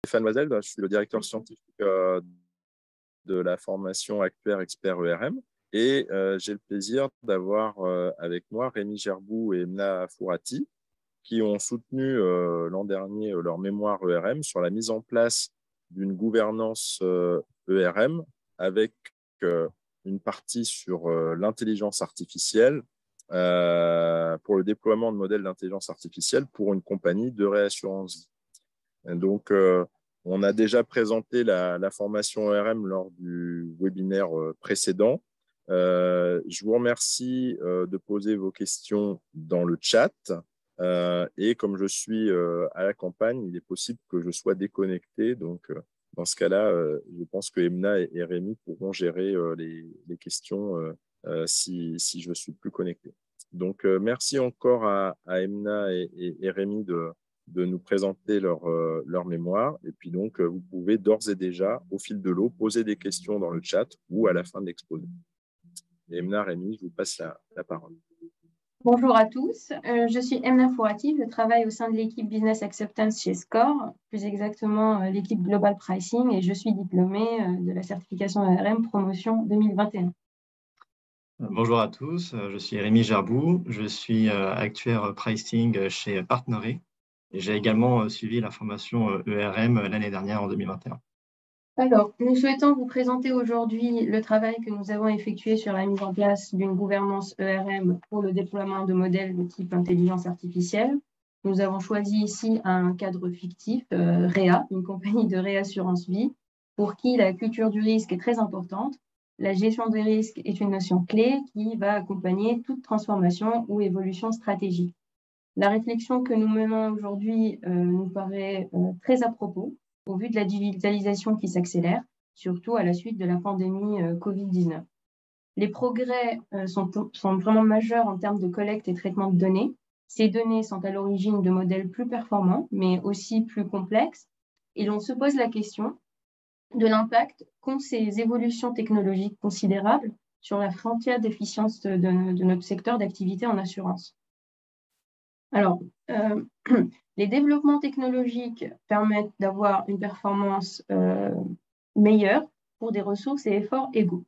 Stéphane Loisel, je suis le directeur scientifique de la formation Actuaire Expert ERM et j'ai le plaisir d'avoir avec moi Rémi Gerbou et Emna Fourati qui ont soutenu l'an dernier leur mémoire ERM sur la mise en place d'une gouvernance ERM avec une partie sur l'intelligence artificielle pour le déploiement de modèles d'intelligence artificielle pour une compagnie de réassurance vie. Donc, on a déjà présenté la formation ERM lors du webinaire précédent. Je vous remercie de poser vos questions dans le chat. Et comme je suis à la campagne, il est possible que je sois déconnecté. Donc, dans ce cas-là, je pense que Emna et Rémi pourront gérer les questions si je ne suis plus connecté. Donc, merci encore à Emna et Rémi de nous présenter leur mémoire. Et puis donc, vous pouvez d'ores et déjà, au fil de l'eau, poser des questions dans le chat ou à la fin de l'exposé. Emna, Rémi, je vous passe la parole. Bonjour à tous, je suis Emna Fourati, je travaille au sein de l'équipe Business Acceptance chez SCOR, plus exactement l'équipe Global Pricing, et je suis diplômée de la certification ERM Promotion 2021. Bonjour à tous, je suis Rémi Gerbou, je suis actuaire pricing chez Partneret et j'ai également suivi la formation ERM l'année dernière en 2021. Alors, nous souhaitons vous présenter aujourd'hui le travail que nous avons effectué sur la mise en place d'une gouvernance ERM pour le déploiement de modèles de type intelligence artificielle. Nous avons choisi ici un cadre fictif, REA, une compagnie de réassurance vie, pour qui la culture du risque est très importante. La gestion des risques est une notion clé qui va accompagner toute transformation ou évolution stratégique. La réflexion que nous menons aujourd'hui nous paraît très à propos au vu de la digitalisation qui s'accélère, surtout à la suite de la pandémie Covid-19. Les progrès sont vraiment majeurs en termes de collecte et traitement de données. Ces données sont à l'origine de modèles plus performants, mais aussi plus complexes. Et l'on se pose la question de l'impact qu'ont ces évolutions technologiques considérables sur la frontière d'efficience de notre secteur d'activité en assurance. Alors, les développements technologiques permettent d'avoir une performance meilleure pour des ressources et efforts égaux.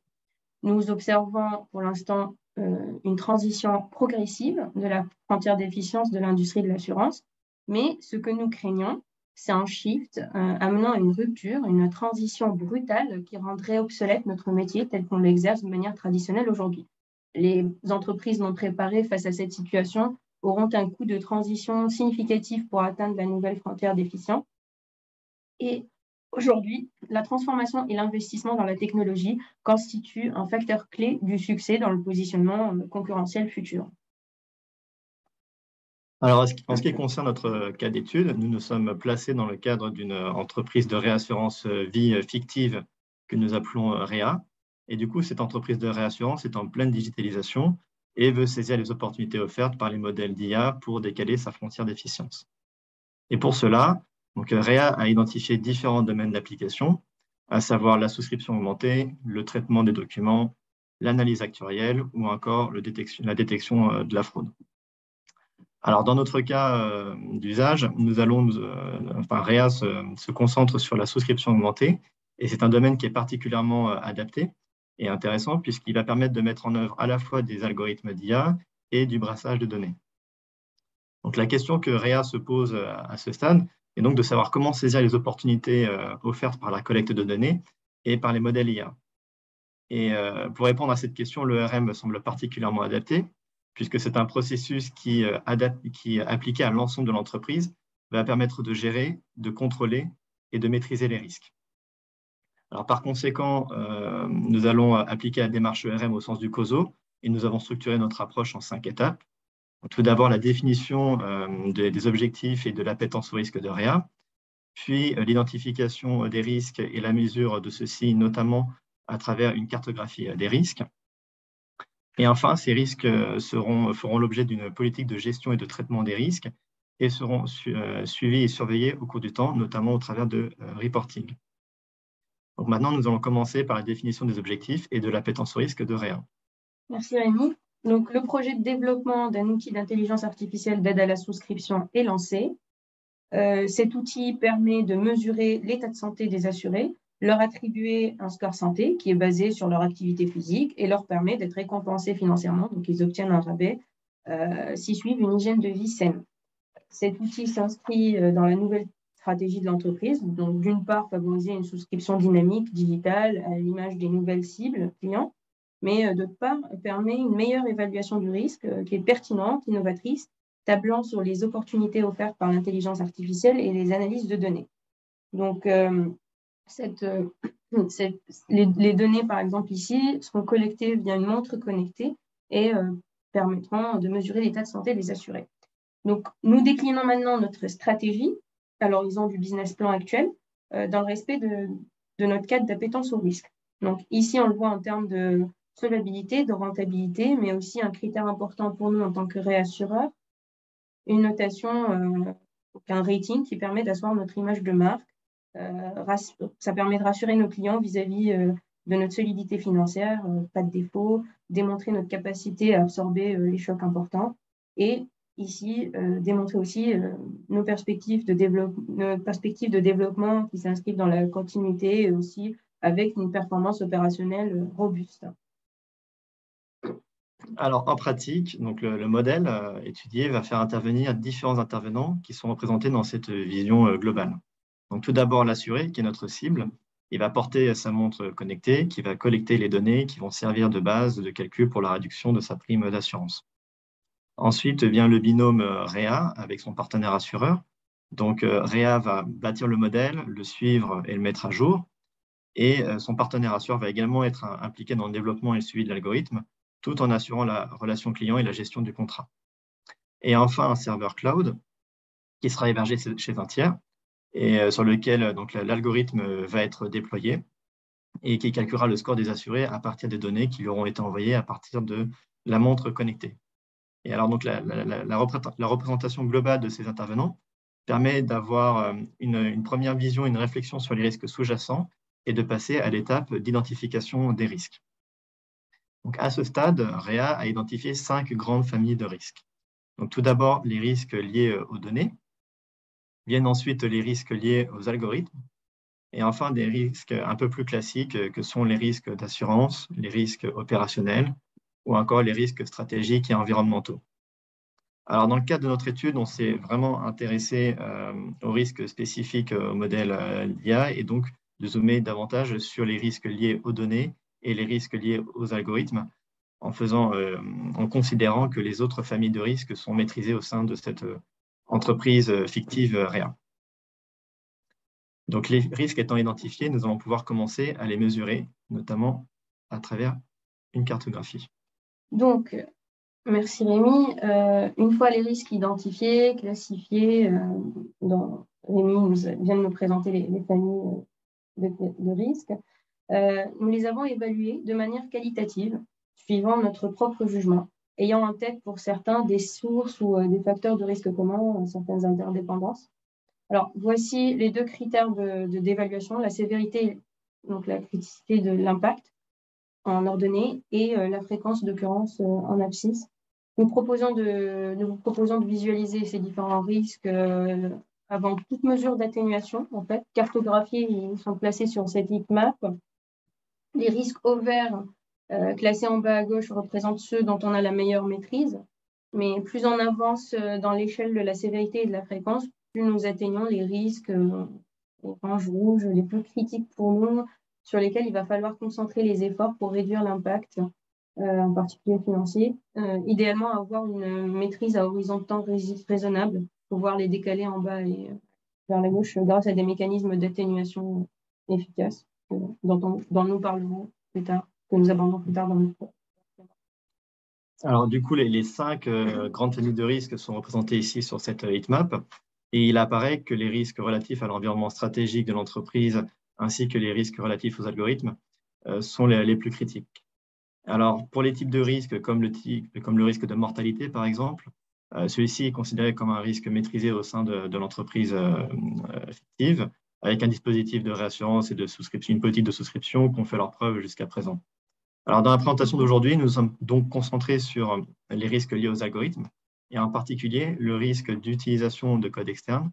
Nous observons pour l'instant une transition progressive de la frontière d'efficience de l'industrie de l'assurance, mais ce que nous craignons, c'est un shift amenant à une rupture, une transition brutale qui rendrait obsolète notre métier tel qu'on l'exerce de manière traditionnelle aujourd'hui. Les entreprises non préparées face à cette situation auront un coût de transition significatif pour atteindre la nouvelle frontière d'efficience. Et aujourd'hui, la transformation et l'investissement dans la technologie constituent un facteur clé du succès dans le positionnement concurrentiel futur. Alors, en ce qui concerne notre cas d'étude, nous nous sommes placés dans le cadre d'une entreprise de réassurance vie fictive que nous appelons REA. Et du coup, cette entreprise de réassurance est en pleine digitalisation et veut saisir les opportunités offertes par les modèles d'IA pour décaler sa frontière d'efficience. Et pour cela, donc, REA a identifié différents domaines d'application, à savoir la souscription augmentée, le traitement des documents, l'analyse actuarielle ou encore la détection de la fraude. Alors, dans notre cas d'usage, REA se concentre sur la souscription augmentée et c'est un domaine qui est particulièrement adapté et intéressant puisqu'il va permettre de mettre en œuvre à la fois des algorithmes d'IA et du brassage de données. Donc, la question que REA se pose à ce stade est donc de savoir comment saisir les opportunités offertes par la collecte de données et par les modèles IA. Et pour répondre à cette question, l'ERM me semble particulièrement adapté puisque c'est un processus qui est appliqué à l'ensemble de l'entreprise, va permettre de gérer, de contrôler et de maîtriser les risques. Alors, par conséquent, nous allons appliquer la démarche ERM au sens du COSO et nous avons structuré notre approche en 5 étapes. Tout d'abord, la définition des objectifs et de l'appétence au risque de REA, puis l'identification des risques et la mesure de ceux-ci, notamment à travers une cartographie des risques. Et enfin, ces risques feront l'objet d'une politique de gestion et de traitement des risques et seront suivis et surveillés au cours du temps, notamment au travers de reporting. Donc maintenant, nous allons commencer par la définition des objectifs et de l'appétence au risque de REA. Merci Rémi. Donc, le projet de développement d'un outil d'intelligence artificielle d'aide à la souscription est lancé. Cet outil permet de mesurer l'état de santé des assurés, leur attribuer un score santé qui est basé sur leur activité physique et leur permet d'être récompensés financièrement. Donc, ils obtiennent un rabais s'ils suivent une hygiène de vie saine. Cet outil s'inscrit dans la nouvelle stratégie de l'entreprise. Donc, d'une part, favoriser une souscription dynamique, digitale, à l'image des nouvelles cibles clients, mais d'autre part, permet une meilleure évaluation du risque qui est pertinente, innovatrice, tablant sur les opportunités offertes par l'intelligence artificielle et les analyses de données. Donc, les données, par exemple, ici, seront collectées via une montre connectée et permettront de mesurer l'état de santé des assurés. Donc, nous déclinons maintenant notre stratégie à l'horizon du business plan actuel dans le respect de notre cadre d'appétence au risque. Donc, ici, on le voit en termes de solvabilité, de rentabilité, mais aussi un critère important pour nous en tant que réassureur, une notation, un rating qui permet d'asseoir notre image de marque. Ça permet de rassurer nos clients vis-à-vis de notre solidité financière, pas de défaut, démontrer notre capacité à absorber les chocs importants et ici démontrer aussi nos perspectives de développement qui s'inscrivent dans la continuité et aussi avec une performance opérationnelle robuste. Alors, en pratique, donc le modèle étudié va faire intervenir différents intervenants qui sont représentés dans cette vision globale. Donc, tout d'abord, l'assuré, qui est notre cible, il va porter sa montre connectée, qui va collecter les données qui vont servir de base de calcul pour la réduction de sa prime d'assurance. Ensuite vient le binôme REA avec son partenaire assureur. Donc, REA va bâtir le modèle, le suivre et le mettre à jour. Et son partenaire assureur va également être impliqué dans le développement et le suivi de l'algorithme, tout en assurant la relation client et la gestion du contrat. Et enfin, un serveur cloud qui sera hébergé chez un tiers et sur lequel l'algorithme va être déployé et qui calculera le score des assurés à partir des données qui lui auront été envoyées à partir de la montre connectée. Et alors, donc, la représentation globale de ces intervenants permet d'avoir une première vision, une réflexion sur les risques sous-jacents et de passer à l'étape d'identification des risques. Donc, à ce stade, REA a identifié 5 grandes familles de risques. Donc, tout d'abord, les risques liés aux données, viennent ensuite les risques liés aux algorithmes, et enfin des risques un peu plus classiques que sont les risques d'assurance, les risques opérationnels ou encore les risques stratégiques et environnementaux. Alors, dans le cadre de notre étude, on s'est vraiment intéressé aux risques spécifiques au modèle d'IA et donc de zoomer davantage sur les risques liés aux données et les risques liés aux algorithmes en considérant que les autres familles de risques sont maîtrisées au sein de cette entreprise fictive REA. Donc, les risques étant identifiés, nous allons pouvoir commencer à les mesurer, notamment à travers une cartographie. Donc, merci Rémi. Une fois les risques identifiés, classifiés, Rémi vient de nous présenter les familles de risques, nous les avons évalués de manière qualitative, suivant notre propre jugement, ayant en tête pour certains des sources ou des facteurs de risque communs, certaines interdépendances. Alors, voici les 2 critères d'évaluation, la sévérité, donc la criticité de l'impact en ordonnée et la fréquence d'occurrence en abscisse. Nous vous proposons de visualiser ces différents risques avant toute mesure d'atténuation, en fait, cartographiés, ils sont placés sur cette heatmap. Les risques au vert, classés en bas à gauche, représentent ceux dont on a la meilleure maîtrise, mais plus on avance dans l'échelle de la sévérité et de la fréquence, plus nous atteignons les risques orange, rouge, les plus critiques pour nous, sur lesquels il va falloir concentrer les efforts pour réduire l'impact, en particulier financier. Idéalement, avoir une maîtrise à horizon de temps raisonnable, pouvoir les décaler en bas et vers la gauche grâce à des mécanismes d'atténuation efficaces dont nous parlerons plus tard, que nous abordons plus tard dans notre cours. Alors, du coup, les 5 grandes familles de risques sont représentées ici sur cette heatmap. Et il apparaît que les risques relatifs à l'environnement stratégique de l'entreprise ainsi que les risques relatifs aux algorithmes sont les plus critiques. Alors, pour les types de risques, comme le risque de mortalité, par exemple, celui-ci est considéré comme un risque maîtrisé au sein de l'entreprise fictive, avec un dispositif de réassurance et de souscription, une politique de souscription qui ont fait leurs preuves jusqu'à présent. Alors, dans la présentation d'aujourd'hui, nous sommes donc concentrés sur les risques liés aux algorithmes, et en particulier le risque d'utilisation de code externe,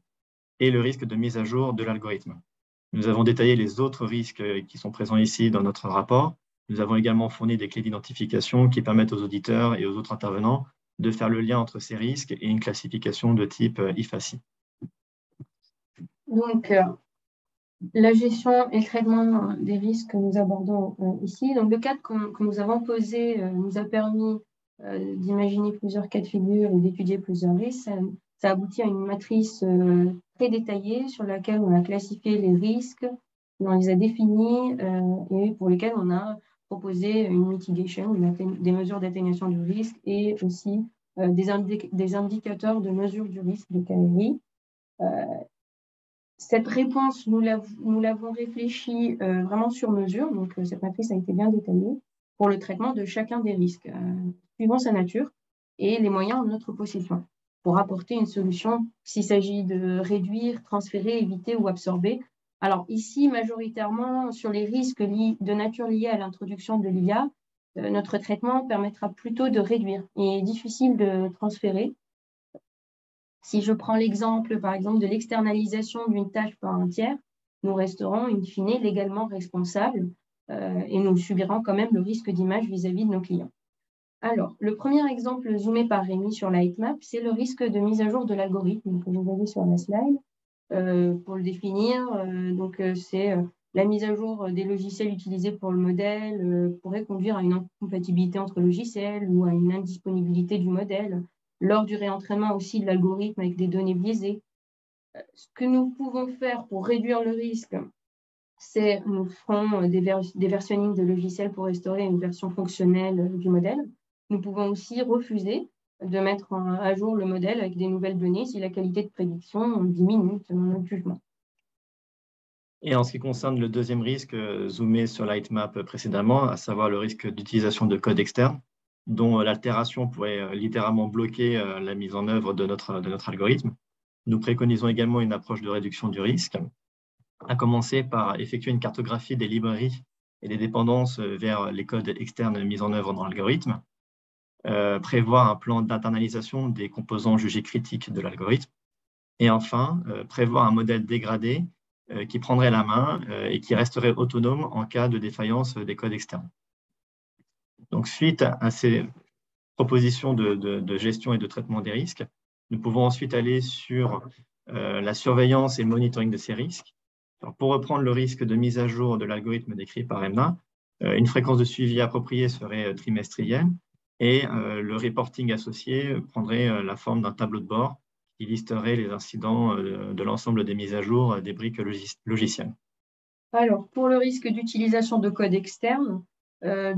et le risque de mise à jour de l'algorithme. Nous avons détaillé les autres risques qui sont présents ici dans notre rapport. Nous avons également fourni des clés d'identification qui permettent aux auditeurs et aux autres intervenants de faire le lien entre ces risques et une classification de type IFACI. Donc, la gestion et le traitement des risques que nous abordons ici. Donc, le cadre que nous avons posé nous a permis d'imaginer plusieurs cas de figure et d'étudier plusieurs risques. Ça aboutit à une matrice très détaillée sur laquelle on a classifié les risques, on les a définis et pour lesquels on a proposé une mitigation, des mesures d'atténuation du risque et aussi des indicateurs de mesure du risque de KRI. Cette réponse, nous l'avons réfléchie vraiment sur mesure, donc cette matrice a été bien détaillée pour le traitement de chacun des risques, suivant sa nature et les moyens en notre possession, pour apporter une solution s'il s'agit de réduire, transférer, éviter ou absorber. Alors ici, majoritairement, sur les risques de nature liée à l'introduction de l'IA, notre traitement permettra plutôt de réduire. Il est difficile de transférer. Si je prends l'exemple, par exemple, de l'externalisation d'une tâche par un tiers, nous resterons, in fine, légalement responsables et nous subirons quand même le risque d'image vis-à-vis de nos clients. Alors, le premier exemple zoomé par Rémi sur la heatmap, c'est le risque de mise à jour de l'algorithme que vous avez sur la slide. Pour le définir, c'est la mise à jour des logiciels utilisés pour le modèle pourrait conduire à une incompatibilité entre logiciels ou à une indisponibilité du modèle, lors du réentraînement aussi de l'algorithme avec des données biaisées. Ce que nous pouvons faire pour réduire le risque, c'est nous ferons des versionning de logiciels pour restaurer une version fonctionnelle du modèle. Nous pouvons aussi refuser de mettre à jour le modèle avec des nouvelles données si la qualité de prédiction diminue selon notre jugement. Et en ce qui concerne le deuxième risque zoomé sur la heatmap précédemment, à savoir le risque d'utilisation de code externe, dont l'altération pourrait littéralement bloquer la mise en œuvre de notre algorithme. Nous préconisons également une approche de réduction du risque, à commencer par effectuer une cartographie des librairies et des dépendances vers les codes externes mis en œuvre dans l'algorithme, prévoir un plan d'internalisation des composants jugés critiques de l'algorithme, et enfin, prévoir un modèle dégradé qui prendrait la main et qui resterait autonome en cas de défaillance des codes externes. Donc, suite à ces propositions de gestion et de traitement des risques, nous pouvons ensuite aller sur la surveillance et le monitoring de ces risques. Alors, pour reprendre le risque de mise à jour de l'algorithme décrit par Emna, une fréquence de suivi appropriée serait trimestrielle et le reporting associé prendrait la forme d'un tableau de bord qui listerait les incidents de l'ensemble des mises à jour des briques logicielles. Alors, pour le risque d'utilisation de code externe, le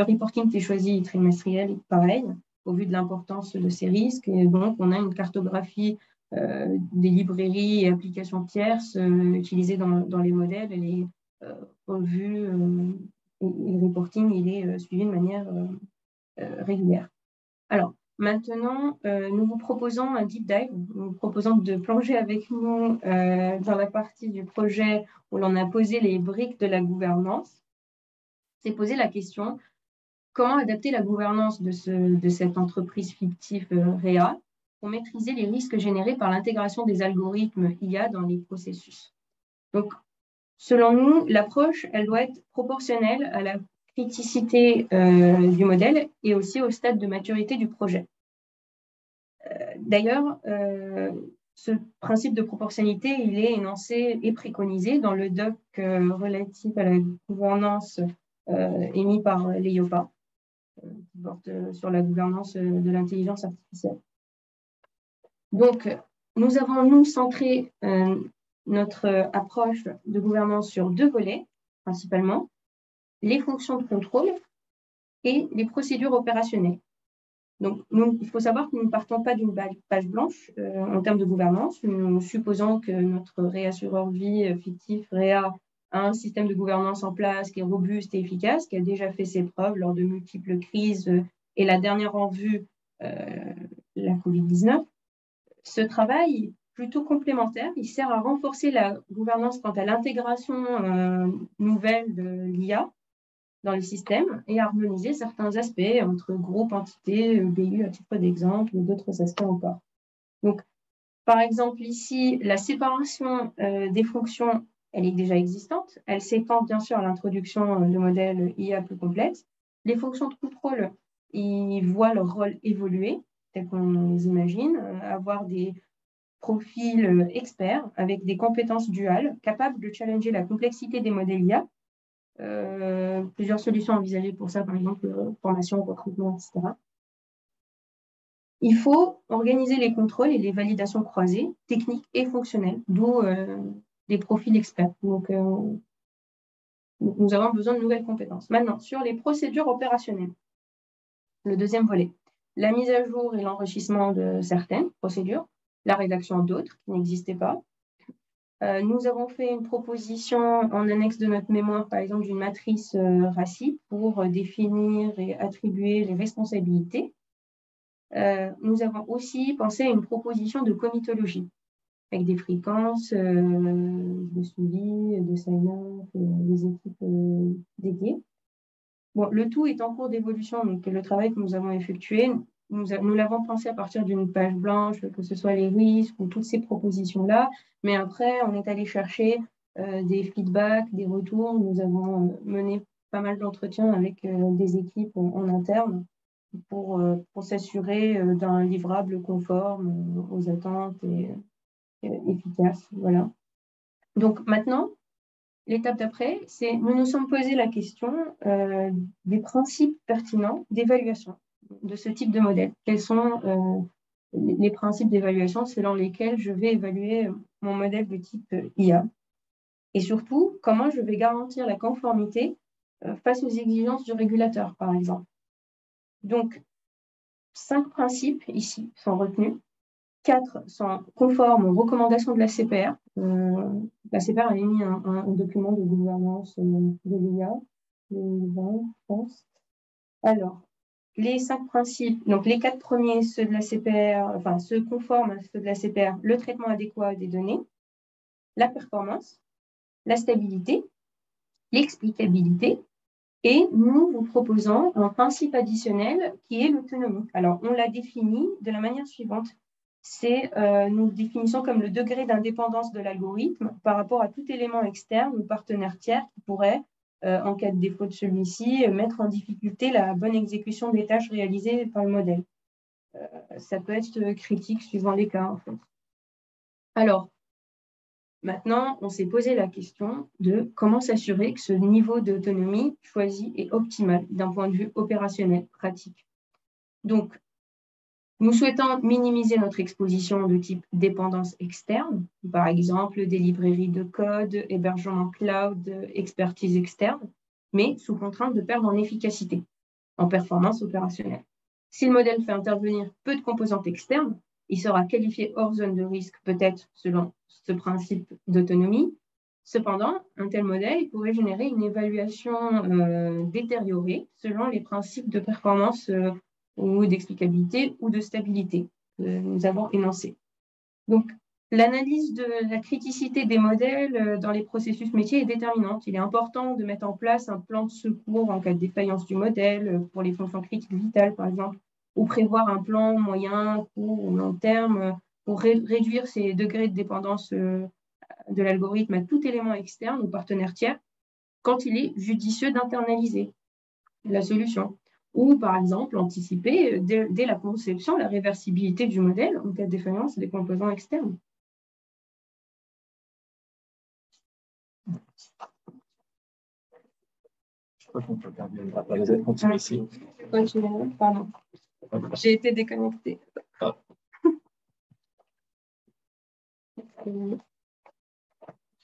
reporting qui est choisi trimestriel, pareil, au vu de l'importance de ces risques. Et donc, on a une cartographie des librairies et applications tierces utilisées dans les modèles. Elle est revue et le reporting il est suivi de manière régulière. Alors, maintenant, nous vous proposons un deep dive. Nous vous proposons de plonger avec nous dans la partie du projet où l'on a posé les briques de la gouvernance. C'est poser la question, comment adapter la gouvernance de cette entreprise fictive REA pour maîtriser les risques générés par l'intégration des algorithmes IA dans les processus. Donc, selon nous, l'approche, elle doit être proportionnelle à la criticité du modèle et aussi au stade de maturité du projet. D'ailleurs, ce principe de proportionnalité, il est énoncé et préconisé dans le doc relatif à la gouvernance émis par l'EIOPA, qui porte sur la gouvernance de l'intelligence artificielle. Donc, nous avons, nous, centré notre approche de gouvernance sur deux volets, principalement, les fonctions de contrôle et les procédures opérationnelles. Donc, il faut savoir que nous ne partons pas d'une page blanche en termes de gouvernance. Nous supposons que notre réassureur vie fictif, REA, a un système de gouvernance en place qui est robuste et efficace, qui a déjà fait ses preuves lors de multiples crises et la dernière en vue, la Covid-19. Ce travail, plutôt complémentaire, il sert à renforcer la gouvernance quant à l'intégration nouvelle de l'IA dans les systèmes et harmoniser certains aspects entre groupes, entités, BU à titre d'exemple et d'autres aspects encore. Donc, Par exemple, ici, la séparation des fonctions, elle est déjà existante. Elle s'étend bien sûr à l'introduction de modèles IA plus complexes. Les fonctions de contrôle, ils voient leur rôle évoluer, tel qu'on les imagine, avoir des profils experts avec des compétences duales, capables de challenger la complexité des modèles IA. Plusieurs solutions envisagées pour ça, par exemple, formation, recrutement, etc. Il faut organiser les contrôles et les validations croisées, techniques et fonctionnelles, d'où des profils experts. Donc, nous avons besoin de nouvelles compétences. Maintenant, sur les procédures opérationnelles, le deuxième volet, la mise à jour et l'enrichissement de certaines procédures, la rédaction d'autres qui n'existaient pas. Nous avons fait une proposition en annexe de notre mémoire, par exemple, d'une matrice RACI pour définir et attribuer les responsabilités. Nous avons aussi pensé à une proposition de comitologie avec des fréquences de suivi, de sign-up, des équipes dédiées. Bon, le tout est en cours d'évolution, donc le travail que nous avons effectué, nous l'avons pensé à partir d'une page blanche, que ce soit les risques ou toutes ces propositions-là, mais après, on est allé chercher des feedbacks, des retours. Nous avons mené pas mal d'entretiens avec des équipes en interne pour s'assurer d'un livrable conforme aux attentes et efficace. Voilà. Donc maintenant, l'étape d'après, c'est nous nous sommes posé la question des principes pertinents d'évaluation de ce type de modèle. Quels sont les principes d'évaluation selon lesquels je vais évaluer mon modèle de type IA? Et surtout, comment je vais garantir la conformité face aux exigences du régulateur, par exemple. Donc, 5 principes ici sont retenus. 4 sont conformes aux recommandations de la CPR. La CPR a émis un document de gouvernance de l'IA, 2020, je pense. Alors, les 5 principes, donc les 4 premiers, ceux de la CPR, enfin ceux conformes à ceux de la CPR, le traitement adéquat des données, la performance, la stabilité, l'explicabilité, et nous vous proposons un principe additionnel qui est l'autonomie. Alors, on l'a défini de la manière suivante. Nous le définissons comme le degré d'indépendance de l'algorithme par rapport à tout élément externe ou partenaire tiers qui pourrait, en cas de défaut de celui-ci, mettre en difficulté la bonne exécution des tâches réalisées par le modèle. Ça peut être critique suivant les cas, en fait. Alors, maintenant, on s'est posé la question de comment s'assurer que ce niveau d'autonomie choisi est optimal d'un point de vue opérationnel, pratique. Donc, nous souhaitons minimiser notre exposition de type dépendance externe, par exemple des librairies de code, hébergement cloud, expertise externe, mais sous contrainte de perdre en efficacité, en performance opérationnelle. Si le modèle fait intervenir peu de composantes externes, il sera qualifié hors zone de risque, peut-être selon ce principe d'autonomie. Cependant, un tel modèle pourrait générer une évaluation détériorée selon les principes de performance ou d'explicabilité ou de stabilité que nous avons énoncés. Donc, l'analyse de la criticité des modèles dans les processus métiers est déterminante. Il est important de mettre en place un plan de secours en cas de défaillance du modèle pour les fonctions critiques vitales, par exemple, ou prévoir un plan moyen, court ou long terme pour réduire ces degrés de dépendance de l'algorithme à tout élément externe ou partenaire tiers quand il est judicieux d'internaliser la solution. Ou, par exemple, anticiper dès la conception la réversibilité du modèle en cas de défaillance des composants externes. Je crois qu'on peut continuer ici. Pardon. J'ai été déconnectée. Ah.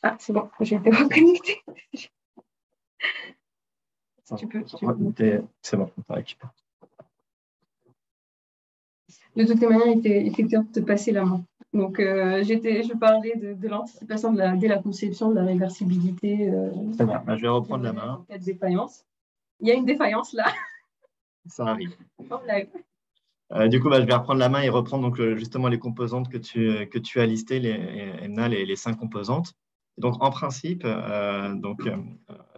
Ah, c'est bon, j'ai été reconnectée. Tu peux. C'est bon, on récupère. De toutes les manières, il était temps de te passer la main. Donc, je parlais de l'anticipation dès la conception de la réversibilité. Très bien, je vais reprendre la main. En cas de défaillance. Il y a une défaillance là. Ça arrive. En live. Du coup, je vais reprendre la main et reprendre donc, justement les composantes que tu as listées, Emna, les 5 composantes. Donc, en principe,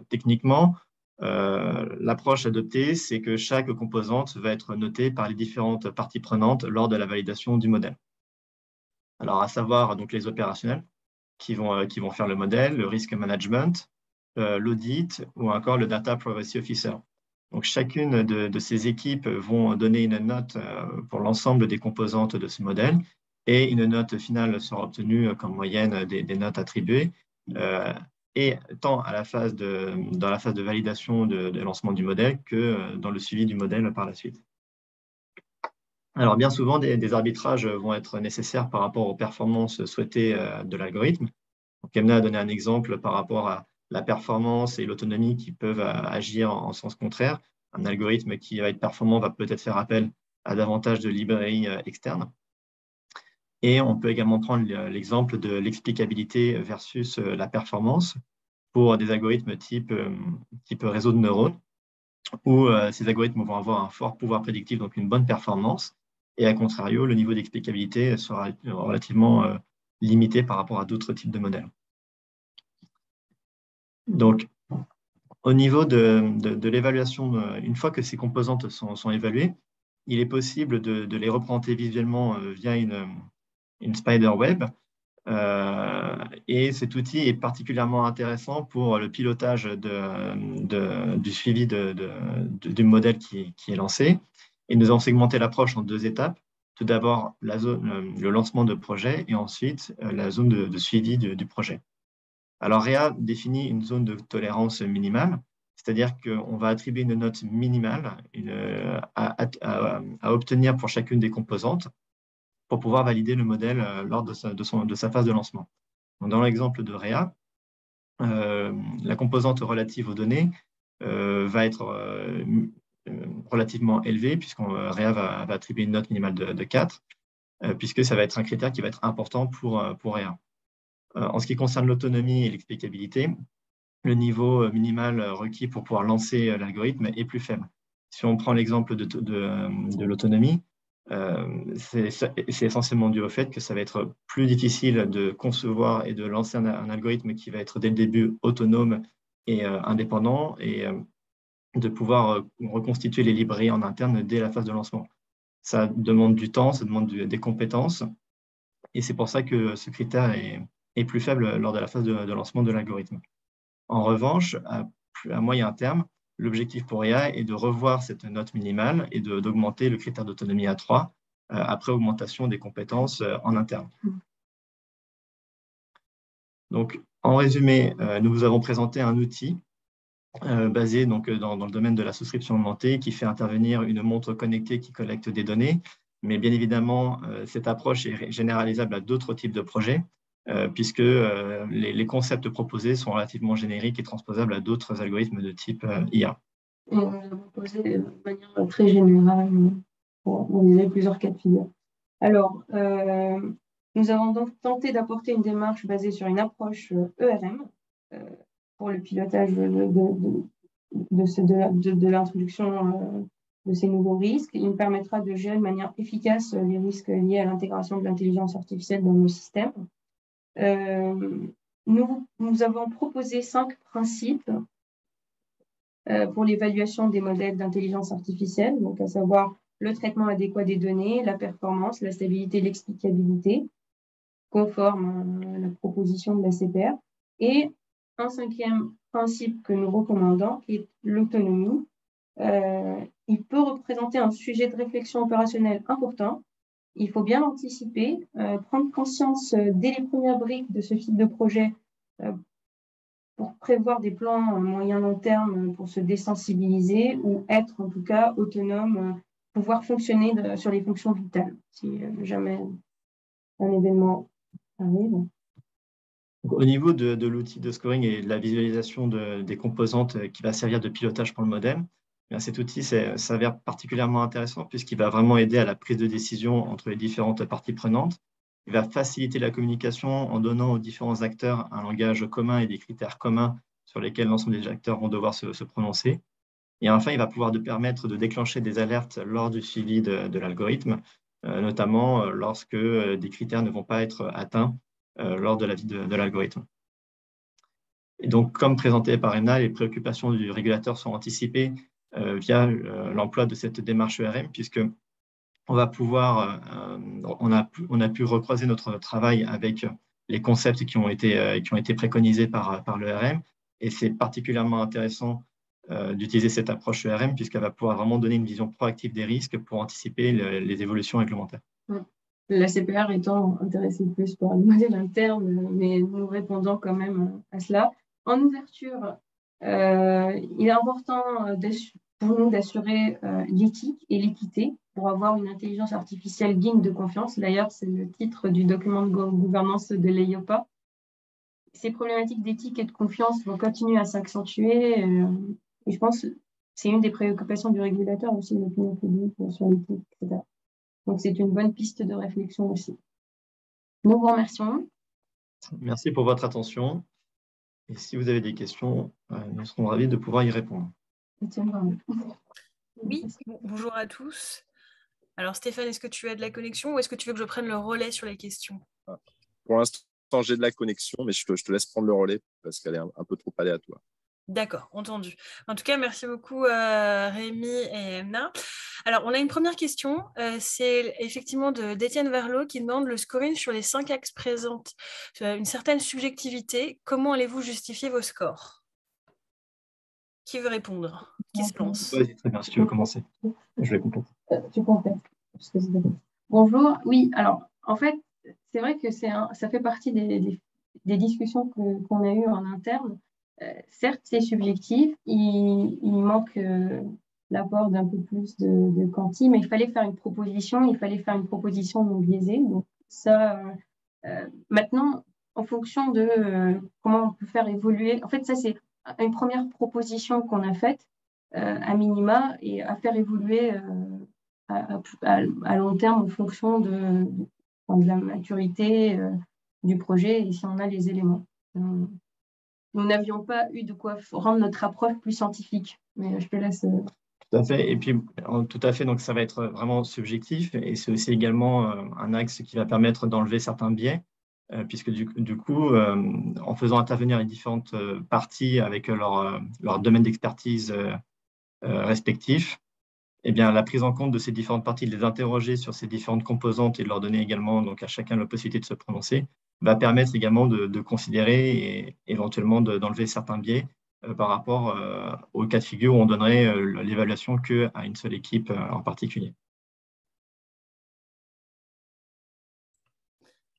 techniquement, l'approche adoptée, c'est que chaque composante va être notée par les différentes parties prenantes lors de la validation du modèle. Alors, à savoir donc les opérationnels qui vont faire le modèle, le risk management, l'audit ou encore le data privacy officer. Donc, chacune de ces équipes vont donner une note pour l'ensemble des composantes de ce modèle et une note finale sera obtenue comme moyenne des notes attribuées et tant dans la phase de validation de lancement du modèle que dans le suivi du modèle par la suite. Alors, bien souvent, des arbitrages vont être nécessaires par rapport aux performances souhaitées de l'algorithme. Donc, Emna a donné un exemple par rapport à la performance et l'autonomie qui peuvent agir en sens contraire. Un algorithme qui va être performant va peut-être faire appel à davantage de librairies externes. Et on peut également prendre l'exemple de l'explicabilité versus la performance pour des algorithmes type réseau de neurones, où ces algorithmes vont avoir un fort pouvoir prédictif, donc une bonne performance, et à contrario, le niveau d'explicabilité sera relativement limité par rapport à d'autres types de modèles. Donc, au niveau de l'évaluation, une fois que ces composantes sont évaluées, il est possible de les représenter visuellement via une spider web. Et cet outil est particulièrement intéressant pour le pilotage du suivi du modèle qui est lancé. Et nous avons segmenté l'approche en 2 étapes. Tout d'abord, le lancement de projet et ensuite la zone de suivi du projet. Alors, REA définit une zone de tolérance minimale, c'est-à-dire qu'on va attribuer une note minimale à obtenir pour chacune des composantes pour pouvoir valider le modèle lors de sa phase de lancement. Donc, dans l'exemple de REA, la composante relative aux données va être relativement élevée, puisqu'on REA va attribuer une note minimale de 4, puisque ça va être un critère qui va être important pour REA. En ce qui concerne l'autonomie et l'explicabilité, le niveau minimal requis pour pouvoir lancer l'algorithme est plus faible. Si on prend l'exemple de l'autonomie, c'est essentiellement dû au fait que ça va être plus difficile de concevoir et de lancer un algorithme qui va être dès le début autonome et indépendant et de pouvoir reconstituer les librairies en interne dès la phase de lancement. Ça demande du temps, ça demande des compétences et c'est pour ça que ce critère est plus faible lors de la phase de lancement de l'algorithme. En revanche, à moyen terme, l'objectif pour REA est de revoir cette note minimale et d'augmenter le critère d'autonomie à 3 après augmentation des compétences en interne. Donc, en résumé, nous vous avons présenté un outil basé donc, dans le domaine de la souscription augmentée qui fait intervenir une montre connectée qui collecte des données. Mais bien évidemment, cette approche est généralisable à d'autres types de projets puisque les concepts proposés sont relativement génériques et transposables à d'autres algorithmes de type IA. Et nous avons posé de manière très générale, vous avez plusieurs cas de figure. Alors, nous avons donc tenté d'apporter une démarche basée sur une approche ERM pour le pilotage de l'introduction de ces nouveaux risques. Il nous permettra de gérer de manière efficace les risques liés à l'intégration de l'intelligence artificielle dans nos systèmes. Nous avons proposé 5 principes pour l'évaluation des modèles d'intelligence artificielle, donc à savoir le traitement adéquat des données, la performance, la stabilité, l'explicabilité, conforme à la proposition de la CPR, et un 5e principe que nous recommandons, qui est l'autonomie. Il peut représenter un sujet de réflexion opérationnelle important. Il faut bien l'anticiper, prendre conscience dès les premières briques de ce type de projet pour prévoir des plans moyen long terme pour se désensibiliser ou être en tout cas autonome, pouvoir fonctionner sur les fonctions vitales si jamais un événement arrive. Au niveau de l'outil de scoring et de la visualisation des composantes qui va servir de pilotage pour le modèle, cet outil s'avère particulièrement intéressant puisqu'il va vraiment aider à la prise de décision entre les différentes parties prenantes. Il va faciliter la communication en donnant aux différents acteurs un langage commun et des critères communs sur lesquels l'ensemble des acteurs vont devoir se prononcer. Et enfin, il va pouvoir permettre de déclencher des alertes lors du suivi de l'algorithme, notamment lorsque des critères ne vont pas être atteints lors de la vie de l'algorithme. Et donc, comme présenté par Emna, les préoccupations du régulateur sont anticipées via l'emploi de cette démarche ERM, puisque on va pouvoir, on a pu recroiser notre travail avec les concepts qui ont été préconisés par l'ERM. Et c'est particulièrement intéressant d'utiliser cette approche ERM puisqu'elle va pouvoir vraiment donner une vision proactive des risques pour anticiper les évolutions réglementaires. La CPR étant intéressée plus par le modèle interne, mais nous répondons quand même à cela. En ouverture, il est important pour nous d'assurer l'éthique et l'équité pour avoir une intelligence artificielle digne de confiance. D'ailleurs, c'est le titre du document de gouvernance de l'EIOPA. Ces problématiques d'éthique et de confiance vont continuer à s'accentuer. Et je pense que c'est une des préoccupations du régulateur aussi, de l'opinion publique sur l'éthique, etc. Donc, c'est une bonne piste de réflexion aussi. Nous vous remercions. Merci pour votre attention. Et si vous avez des questions, nous serons ravis de pouvoir y répondre. Oui, bonjour à tous. Alors Stéphane, est-ce que tu as de la connexion ou est-ce que tu veux que je prenne le relais sur les questions? Pour l'instant, j'ai de la connexion, mais je te laisse prendre le relais parce qu'elle est un peu trop aléatoire. D'accord, entendu. En tout cas, merci beaucoup Rémi et Emna. Alors, on a une première question. C'est effectivement d'Étienne Verlot qui demande: le scoring sur les 5 axes présente une certaine subjectivité. Comment allez-vous justifier vos scores? Qui veut répondre? Qui se lance? Vas-y, très bien, si tu veux commencer. Je vais compléter. Tu complètes. Bonjour. Oui, alors, en fait, c'est vrai que ça fait partie des discussions qu'on a eues en interne. Certes, c'est subjectif, il manque l'apport d'un peu plus de quanti, mais il fallait faire une proposition non biaisée. Donc ça, maintenant, en fonction de comment on peut faire évoluer, en fait, ça c'est une première proposition qu'on a faite à minima et à faire évoluer à long terme en fonction de la maturité du projet et si on a les éléments. Nous n'avions pas eu de quoi rendre notre approche plus scientifique, mais je te laisse. Tout à fait. Et puis, tout à fait, donc ça va être vraiment subjectif et c'est aussi également un axe qui va permettre d'enlever certains biais, puisque du coup, en faisant intervenir les différentes parties avec leur domaine d'expertise respectif, eh bien, la prise en compte de ces différentes parties, de les interroger sur ces différentes composantes et de leur donner également donc, à chacun la possibilité de se prononcer, va permettre également de considérer et éventuellement d'enlever certains biais par rapport au cas de figure où on donnerait l'évaluation qu'à une seule équipe en particulier.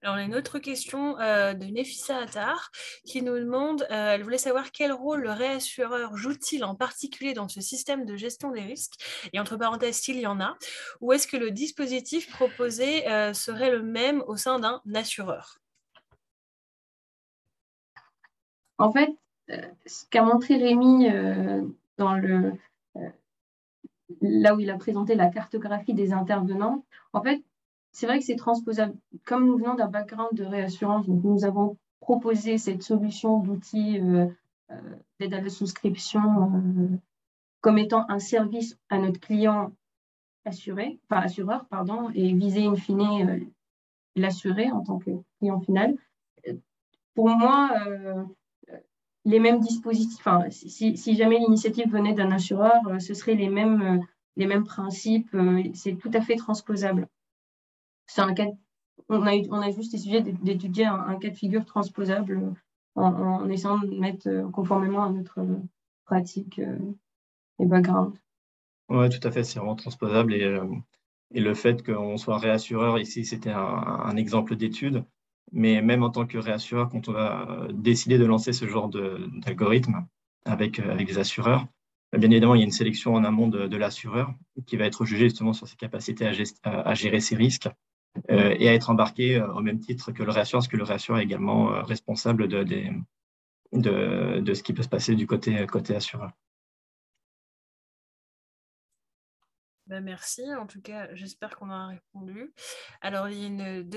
Alors, on a une autre question de Nefissa Attar qui nous demande, elle voulait savoir quel rôle le réassureur joue-t-il en particulier dans ce système de gestion des risques, et entre parenthèses, s'il y en a, ou est-ce que le dispositif proposé serait le même au sein d'un assureur? En fait, ce qu'a montré Rémi là où il a présenté la cartographie des intervenants, en fait, c'est vrai que c'est transposable. Comme nous venons d'un background de réassurance, donc nous avons proposé cette solution d'outils d'aide à la souscription comme étant un service à notre client assureur, et viser in fine l'assuré en tant que client final. Pour moi, les mêmes dispositifs, si jamais l'initiative venait d'un assureur, ce seraient les mêmes principes, c'est tout à fait transposable. On a juste essayé d'étudier un cas de figure transposable en essayant de mettre conformément à notre pratique et background. Oui, tout à fait, c'est vraiment transposable et le fait qu'on soit réassureur ici, c'était un exemple d'étude, mais même en tant que réassureur, quand on va décider de lancer ce genre d'algorithme avec les assureurs, bien évidemment, il y a une sélection en amont de l'assureur qui va être jugé justement sur ses capacités à gérer ses risques et à être embarqué au même titre que le réassureur, parce que le réassureur est également responsable de ce qui peut se passer du côté assureur. Merci, en tout cas, j'espère qu'on a répondu. Alors, il y a une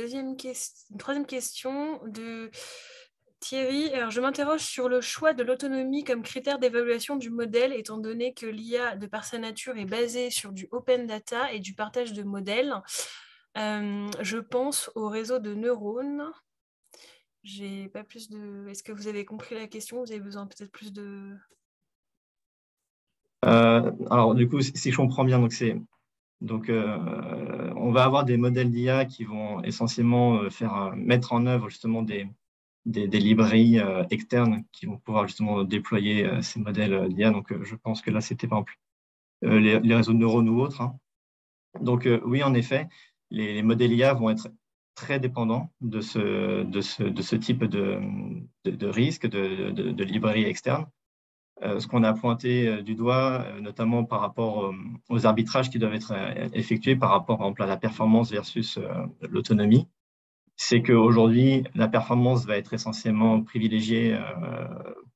troisième question de Thierry. Alors, je m'interroge sur le choix de l'autonomie comme critère d'évaluation du modèle, étant donné que l'IA, de par sa nature, est basée sur du open data et du partage de modèles. Je pense au réseau de neurones. J'ai pas plus de... Est-ce que vous avez compris la question? Vous avez besoin peut-être plus de... Alors, du coup, si je comprends bien, donc c'est Donc, on va avoir des modèles d'IA qui vont essentiellement mettre en œuvre justement des librairies externes qui vont pouvoir justement déployer ces modèles d'IA. Donc, je pense que là, c'était par exemple les réseaux de neurones ou autres, hein. Donc, oui, en effet, les modèles IA vont être très dépendants de ce type de risque, de librairie externe. Ce qu'on a pointé du doigt, notamment par rapport aux arbitrages qui doivent être effectués par rapport, par exemple, à la performance versus l'autonomie, c'est qu'aujourd'hui, la performance va être essentiellement privilégiée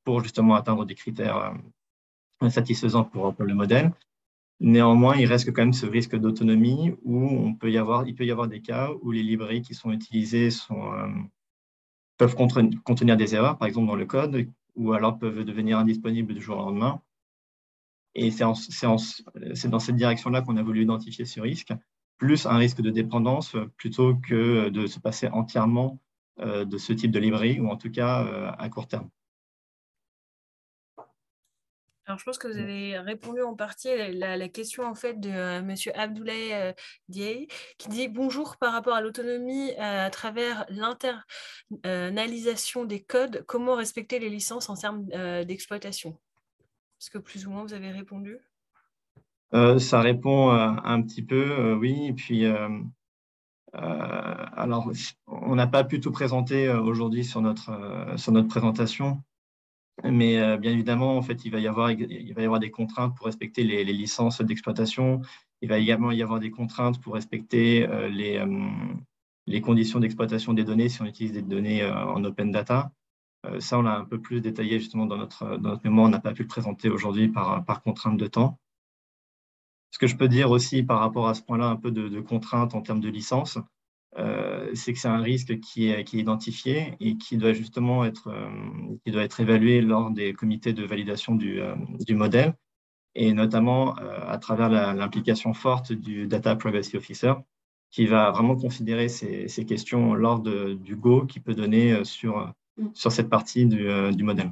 pour justement atteindre des critères satisfaisants pour le modèle. Néanmoins, il reste quand même ce risque d'autonomie où il peut y avoir des cas où les librairies qui sont utilisées peuvent contenir des erreurs, par exemple dans le code, ou alors peuvent devenir indisponibles du jour au lendemain. Et c'est dans cette direction-là qu'on a voulu identifier ce risque, plus un risque de dépendance, plutôt que de se passer entièrement de ce type de librairie, ou en tout cas à court terme. Alors, je pense que vous avez répondu en partie à la question en fait de Monsieur Abdoulaye Dieye, qui dit bonjour par rapport à l'autonomie à travers l'internalisation des codes, comment respecter les licences en termes d'exploitation? Est-ce que plus ou moins vous avez répondu? Ça répond un petit peu, oui. Et puis, alors, on n'a pas pu tout présenter aujourd'hui sur notre présentation. Mais bien évidemment, en fait, il va y avoir des contraintes pour respecter les licences d'exploitation. Il va également y avoir des contraintes pour respecter les conditions d'exploitation des données si on utilise des données en open data. Ça, on l'a un peu plus détaillé justement dans notre mémoire. On n'a pas pu le présenter aujourd'hui par contrainte de temps. Ce que je peux dire aussi par rapport à ce point-là, un peu de contraintes en termes de licence, c'est que c'est un risque qui est identifié et qui doit justement être évalué lors des comités de validation du modèle, et notamment à travers l'implication forte du Data Privacy Officer, qui va vraiment considérer ces questions lors du go qu'il peut donner sur cette partie du modèle.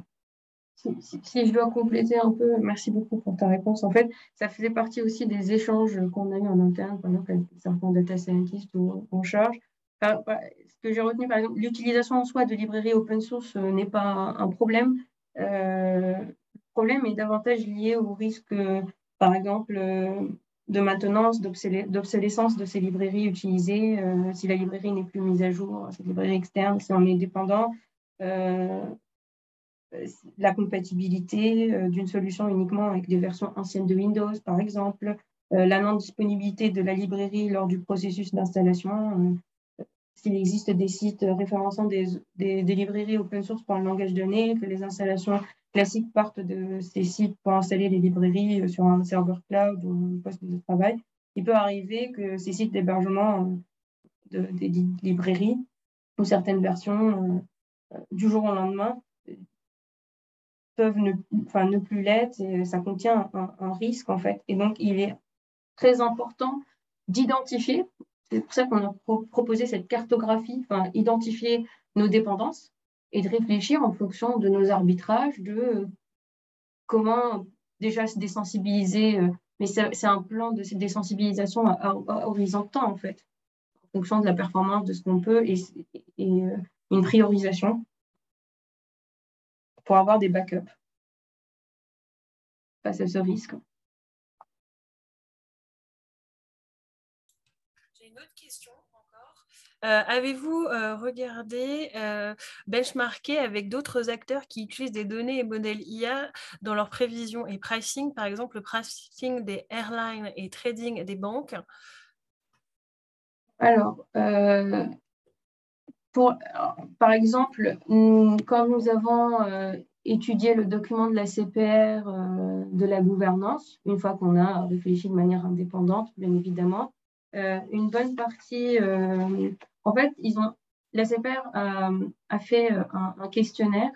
Si je dois compléter un peu, merci beaucoup pour ta réponse. En fait, ça faisait partie aussi des échanges qu'on a eu en interne, par exemple, avec certains data scientists ou en charge. Enfin, ce que j'ai retenu, par exemple, l'utilisation en soi de librairies open source n'est pas un problème. Le problème est davantage lié au risque, par exemple, de maintenance, d'obsolescence de ces librairies utilisées. Si la librairie n'est plus mise à jour, cette librairie externe, si on est dépendant. La compatibilité d'une solution uniquement avec des versions anciennes de Windows, par exemple, la non-disponibilité de la librairie lors du processus d'installation. S'il existe des sites référençant des librairies open source pour un langage donné, que les installations classiques partent de ces sites pour installer les librairies sur un serveur cloud ou un poste de travail, il peut arriver que ces sites d'hébergement des librairies ou certaines versions du jour au lendemain peuvent ne plus l'être, et ça contient un risque en fait. Et donc, il est très important d'identifier, c'est pour ça qu'on a proposé cette cartographie, identifier nos dépendances et de réfléchir en fonction de nos arbitrages, de comment déjà se désensibiliser, mais c'est un plan de désensibilisation à horizon de temps en fait, en fonction de la performance de ce qu'on peut et une priorisation pour avoir des backups face à ce risque. J'ai une autre question encore. Avez-vous regardé, benchmarké avec d'autres acteurs qui utilisent des données et modèles IA dans leur prévision et pricing, par exemple le pricing des airlines et trading des banques? Alors, par exemple, quand nous avons étudié le document de la CPR de la gouvernance, une fois qu'on a réfléchi de manière indépendante, bien évidemment, une bonne partie, en fait, la CPR a fait un questionnaire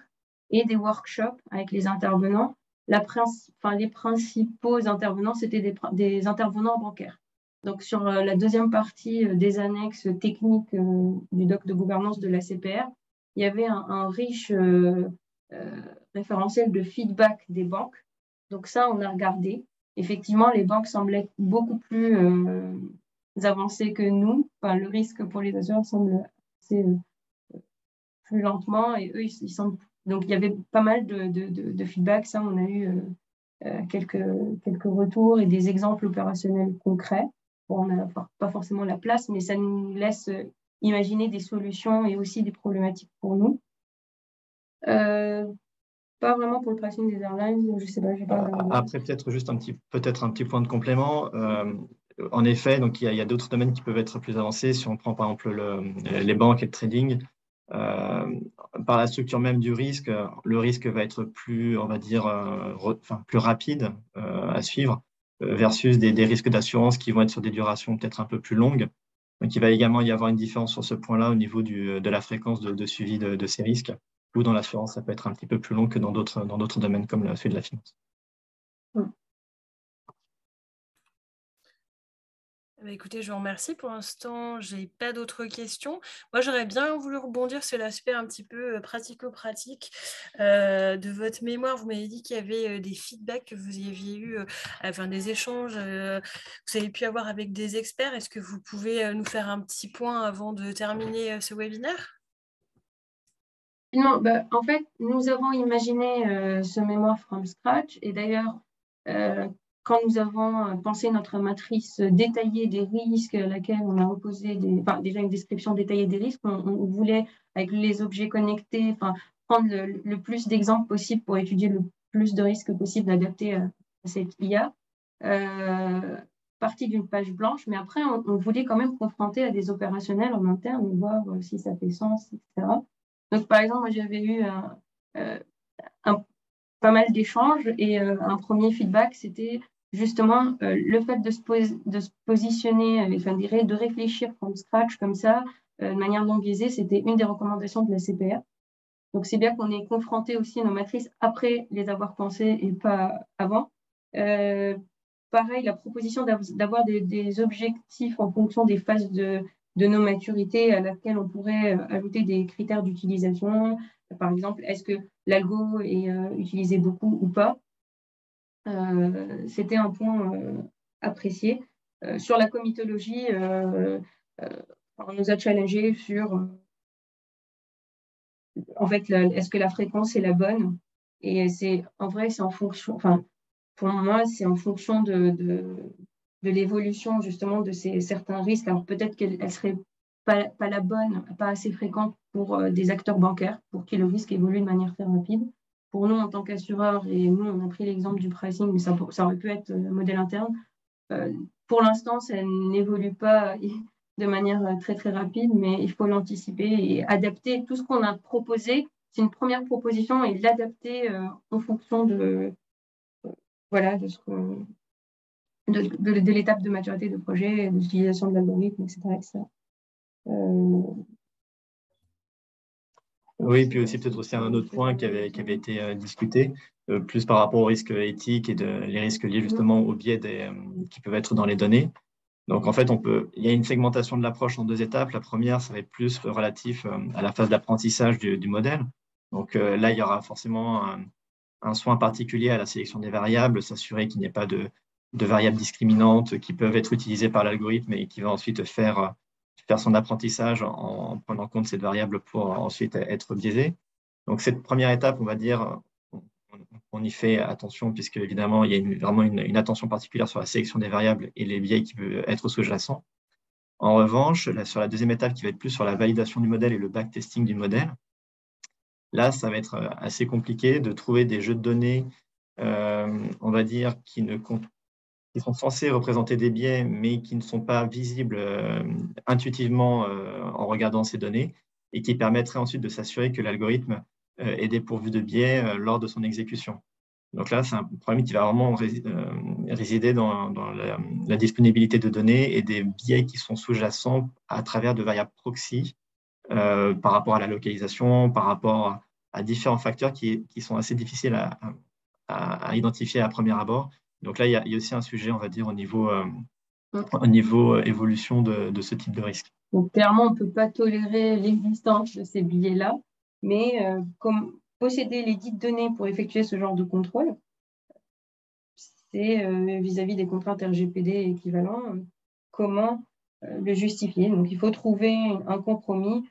et des workshops avec les intervenants. Les principaux intervenants, c'était des intervenants bancaires. Donc, sur la deuxième partie des annexes techniques du doc de gouvernance de la CPR, il y avait un riche référentiel de feedback des banques. Donc, ça, on a regardé. effectivement, les banques semblaient beaucoup plus avancées que nous. Enfin, le risque pour les assureurs semble assez plus lentement et eux, ils semblent... Donc, il y avait pas mal de feedback. Ça, on a eu quelques retours et des exemples opérationnels concrets. Bon, on n'a pas forcément la place, mais ça nous laisse imaginer des solutions et aussi des problématiques pour nous. Pas vraiment pour le pricing des airlines, je sais pas. Après, peut-être juste un petit point de complément. En effet, donc il y a d'autres domaines qui peuvent être plus avancés. Si on prend par exemple les banques et le trading, par la structure même du risque, le risque va être plus, on va dire, plus rapide à suivre versus des risques d'assurance qui vont être sur des durations peut-être un peu plus longues. Donc, il va également y avoir une différence sur ce point-là au niveau de la fréquence de suivi de ces risques, ou dans l'assurance, ça peut être un petit peu plus long que dans d'autres domaines comme celui de la finance. Écoutez, je vous remercie. Pour l'instant, je n'ai pas d'autres questions. Moi, j'aurais bien voulu rebondir sur l'aspect un petit peu pratico-pratique de votre mémoire. Vous m'avez dit qu'il y avait des feedbacks que vous aviez eu, des échanges que vous avez pu avoir avec des experts. Est-ce que vous pouvez nous faire un petit point avant de terminer ce webinaire? Non, en fait, nous avons imaginé ce mémoire from scratch et d'ailleurs, quand nous avons pensé notre matrice détaillée des risques à laquelle on a opposé déjà une description détaillée des risques, on voulait, avec les objets connectés, prendre le plus d'exemples possible pour étudier le plus de risques possible adaptés à cette IA. Partie d'une page blanche, mais après, on voulait quand même confronter à des opérationnels en interne et voir si ça fait sens, etc. Donc, par exemple, moi, j'avais eu pas mal d'échanges et un premier feedback, c'était justement le fait de se positionner, de réfléchir from scratch comme ça, de manière non biaisée, c'était une des recommandations de la CPR. Donc, c'est bien qu'on ait confronté aussi nos matrices après les avoir pensées et pas avant. Pareil, la proposition d'avoir des objectifs en fonction des phases de nos maturités à laquelle on pourrait ajouter des critères d'utilisation. Par exemple, est-ce que l'algo est utilisé beaucoup ou pas? C'était un point apprécié. Sur la comitologie, on nous a challengé sur en fait, est-ce que la fréquence est la bonne? Et en vrai, c'est en fonction, pour moi, c'est en fonction de l'évolution justement de certains risques. Alors peut-être qu'elle ne serait pas la bonne, pas assez fréquente pour des acteurs bancaires, pour qui le risque évolue de manière très rapide. Pour nous, en tant qu'assureurs, et nous, on a pris l'exemple du pricing, mais ça aurait pu être le modèle interne. Pour l'instant, ça n'évolue pas de manière très, très rapide, mais il faut l'anticiper et adapter tout ce qu'on a proposé. C'est une première proposition et l'adapter en fonction de l'étape de maturité de projet, de l'utilisation de l'algorithme, etc. Oui, puis aussi peut-être aussi un autre point qui avait été discuté, plus par rapport aux risques éthiques et les risques liés justement aux biais qui peuvent être dans les données. Donc en fait, il y a une segmentation de l'approche en deux étapes. La première, ça va être plus relatif à la phase d'apprentissage du modèle. Donc là, il y aura forcément un soin particulier à la sélection des variables, s'assurer qu'il n'y ait pas de variables discriminantes qui peuvent être utilisées par l'algorithme et qui va ensuite faire son apprentissage en prenant compte de cette variable pour ensuite être biaisé. Donc cette première étape, on va dire, on y fait attention puisque évidemment, il y a vraiment une attention particulière sur la sélection des variables et les biais qui peuvent être sous-jacents. En revanche, sur la deuxième étape qui va être plus sur la validation du modèle et le backtesting du modèle, là, ça va être assez compliqué de trouver des jeux de données, on va dire, qui sont censés représenter des biais, mais qui ne sont pas visibles intuitivement en regardant ces données, et qui permettraient ensuite de s'assurer que l'algorithme est dépourvu de biais lors de son exécution. Donc là, c'est un problème qui va vraiment résider dans la disponibilité de données et des biais qui sont sous-jacents à travers de variables proxy par rapport à la localisation, par rapport à différents facteurs qui sont assez difficiles à identifier à premier abord. Donc là, il y a aussi un sujet, on va dire, au niveau évolution de ce type de risque. Donc clairement, on ne peut pas tolérer l'existence de ces biais-là, mais comme posséder les dites données pour effectuer ce genre de contrôle, c'est vis-à-vis des contraintes RGPD équivalents, comment le justifier. Donc, il faut trouver un compromis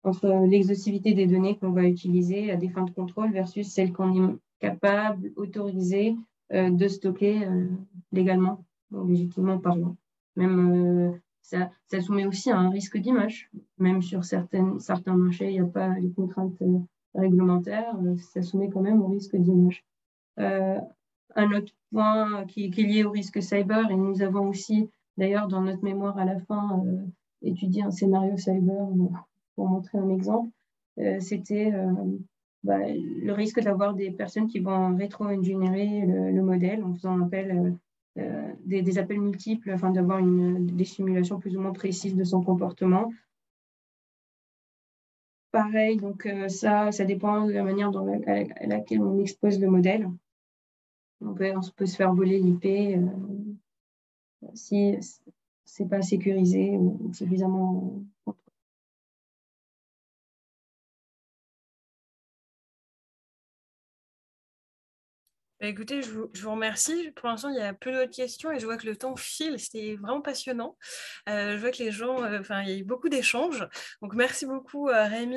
entre l'exhaustivité des données qu'on va utiliser à des fins de contrôle versus celles qu'on est capable, autorisé de stocker légalement, légitimement parlant. Même ça soumet aussi à un risque d'image. Même sur certains marchés, il n'y a pas les contraintes réglementaires, ça soumet quand même au risque d'image. Un autre point qui est lié au risque cyber, et nous avons aussi, d'ailleurs, dans notre mémoire à la fin, étudié un scénario cyber pour montrer un exemple. C'était le risque d'avoir des personnes qui vont rétro-ingénierer le modèle en faisant appel des appels multiples afin d'avoir des simulations plus ou moins précises de son comportement. Pareil, donc ça dépend de la manière à laquelle on expose le modèle. On peut se faire voler l'IP si c'est pas sécurisé ou suffisamment. Écoutez, je vous remercie. Pour l'instant, il y a peu d'autres questions et je vois que le temps file. C'était vraiment passionnant. Je vois que les gens, il y a eu beaucoup d'échanges. Donc, merci beaucoup Rémi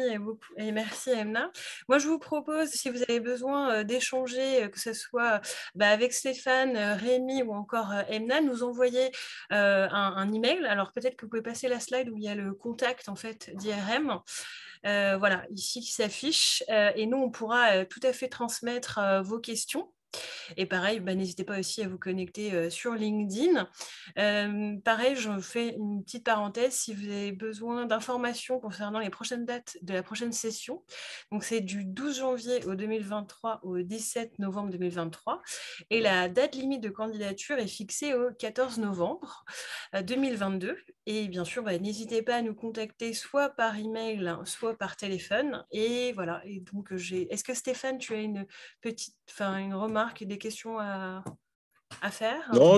et merci Emna. Moi, je vous propose, si vous avez besoin d'échanger, que ce soit avec Stéphane, Rémi ou encore Emna, nous envoyer un email. Alors, peut-être que vous pouvez passer la slide où il y a le contact en fait d'IRM. Voilà, ici qui s'affiche. Et nous, on pourra tout à fait transmettre vos questions. Et pareil, n'hésitez pas aussi à vous connecter sur LinkedIn. Pareil, je fais une petite parenthèse si vous avez besoin d'informations concernant les prochaines dates de la prochaine session. Donc, c'est du 12 janvier au 2023 au 17 novembre 2023. Et la date limite de candidature est fixée au 14 novembre 2022. Et bien sûr, n'hésitez pas à nous contacter soit par email, soit par téléphone. Et voilà. Et donc, est-ce que Stéphane, tu as une remarque, des questions à faire? Non,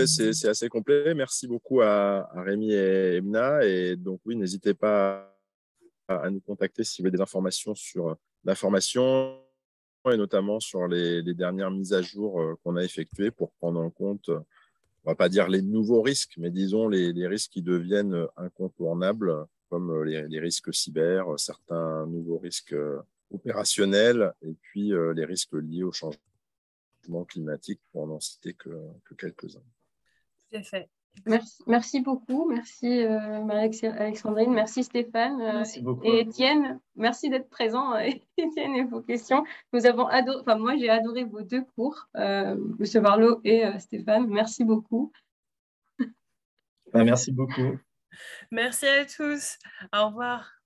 c'est assez complet. Merci beaucoup à Rémi et Emna. Et donc, oui, n'hésitez pas à nous contacter si vous avez des informations sur l'information et notamment sur les dernières mises à jour qu'on a effectuées pour prendre en compte, on ne va pas dire les nouveaux risques, mais disons les risques qui deviennent incontournables, comme les risques cyber, certains nouveaux risques opérationnels et puis les risques liés au changement climatique, pour n'en citer que quelques-uns. Tout à fait. Merci beaucoup, merci Marie-Alexandrine, merci Stéphane merci beaucoup. Et Étienne, merci d'être présent Étienne et vos questions. Nous avons adoré, moi j'ai adoré vos deux cours, M. Barlow et Stéphane, merci beaucoup. Merci beaucoup. Merci à tous, au revoir.